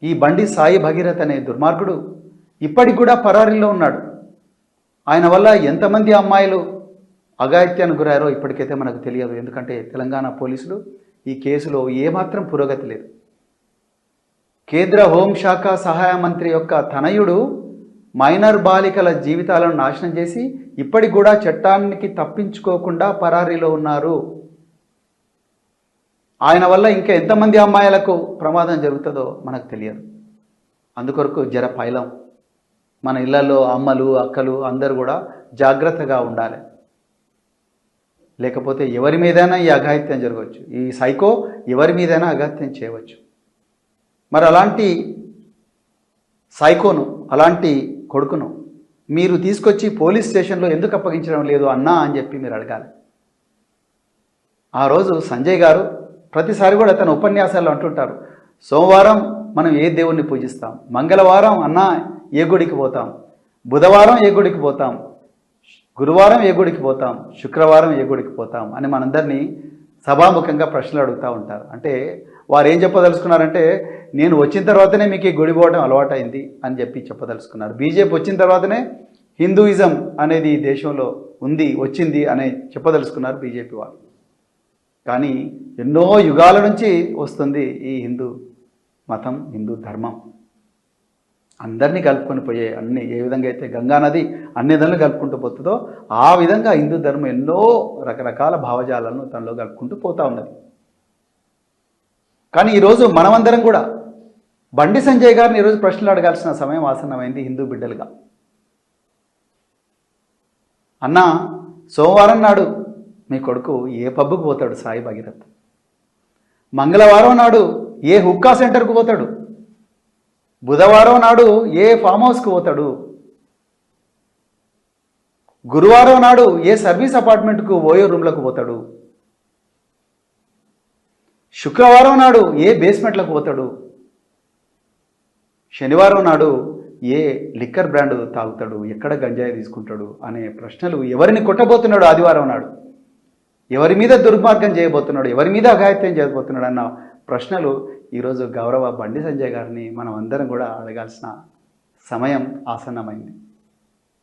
ఈ బండి సాయి భగీరథ్ అనే దుర్మార్గుడు ఇప్పటికి కూడా పరారీలో ఉన్నాడు. ఆయన వల్ల ఎంతమంది అమ్మాయిలు అఘాయిత్యానికి గురారో ఇప్పటికైతే మనకు తెలియదు. ఎందుకంటే తెలంగాణ పోలీసులు ఈ కేసులో ఏమాత్రం పురోగతి లేదు. కేంద్ర హోంశాఖ సహాయ మంత్రి యొక్క తనయుడు మైనర్ బాలికల జీవితాలను నాశనం చేసి ఇప్పటికి కూడా చట్టానికి తప్పించుకోకుండా పరారీలో ఉన్నారు. ఆయన వల్ల ఇంకా ఎంతమంది అమ్మాయిలకు ప్రమాదం జరుగుతుందో మనకు తెలియదు. అందుకొరకు జర పైలం మన ఇళ్లలో అమ్మలు అక్కలు అందరూ కూడా జాగ్రత్తగా ఉండాలి. లేకపోతే ఎవరి మీదైనా ఈ అఘాయిత్యం జరగవచ్చు. ఈ సైకో ఎవరి మీదైనా అఘాయిత్యం చేయవచ్చు. మరి అలాంటి సైకోను, అలాంటి కొడుకును మీరు తీసుకొచ్చి పోలీస్ స్టేషన్లో ఎందుకు అప్పగించడం లేదు అన్నా అని చెప్పి మీరు అడగాలి. ఆ రోజు సంజయ్ గారు ప్రతిసారి కూడా తన ఉపన్యాసాల్లో అంటుంటారు, సోమవారం మనం ఏ దేవుణ్ణి పూజిస్తాం, మంగళవారం అన్నా ఏ గుడికి పోతాం, బుధవారం ఏ గుడికి పోతాం, గురువారం ఏ గుడికి పోతాం, శుక్రవారం ఏ గుడికి పోతాం అని మనందరినీ సభాముఖంగా ప్రశ్నలు అడుగుతూ ఉంటారు. అంటే వారు ఏం చెప్పదలుచుకున్నారంటే నేను వచ్చిన తర్వాతనే మీకు ఈ గుడి పోవడం అలవాటైంది అని చెప్పి చెప్పదలుచుకున్నారు. బీజేపీ వచ్చిన తర్వాతనే హిందూయిజం అనేది ఈ దేశంలో ఉంది, వచ్చింది అని చెప్పదలుచుకున్నారు బీజేపీ వాళ్ళు. కానీ ఎన్నో యుగాల నుంచి వస్తుంది ఈ హిందూ మతం, హిందూ ధర్మం. అందరినీ కలుపుకొని పోయే అన్ని ఏ విధంగా అయితే గంగా నది అన్ని విధాలు కలుపుకుంటూ పోతుందో ఆ విధంగా హిందూ ధర్మం ఎన్నో రకరకాల భావజాలను తనలో కలుపుకుంటూ పోతూ ఉన్నది. కానీ ఈరోజు మనమందరం కూడా బండి సంజయ్ గారిని ఈరోజు ప్రశ్నలు అడగాల్సిన సమయం ఆసన్నమైంది. హిందూ బిడ్డలుగా అన్నా, సోమవారం నాడు మీ కొడుకు ఏ పబ్కు పోతాడు సాయి భగీరథ్, మంగళవారం నాడు ఏ హుక్కా సెంటర్కు పోతాడు, బుధవారం నాడు ఏ ఫామ్ హౌస్కు పోతాడు, గురువారం నాడు ఏ సర్వీస్ అపార్ట్మెంట్కు ఓయో రూమ్లకు పోతాడు, శుక్రవారం నాడు ఏ బేస్మెంట్లకు పోతాడు, శనివారం నాడు ఏ లిక్కర్ బ్రాండ్ తాగుతాడు, ఎక్కడ గంజాయి తీసుకుంటాడు అనే ప్రశ్నలు, ఎవరిని కొట్టబోతున్నాడు ఆదివారం నాడు, ఎవరి మీద దుర్మార్గం చేయబోతున్నాడు, ఎవరి మీద అఘాయిత్యం చేయబోతున్నాడు అన్న ప్రశ్నలు ఈరోజు గౌరవ బండి సంజయ్ గారిని మనం అందరం కూడా అడగాల్సిన సమయం ఆసన్నమైంది.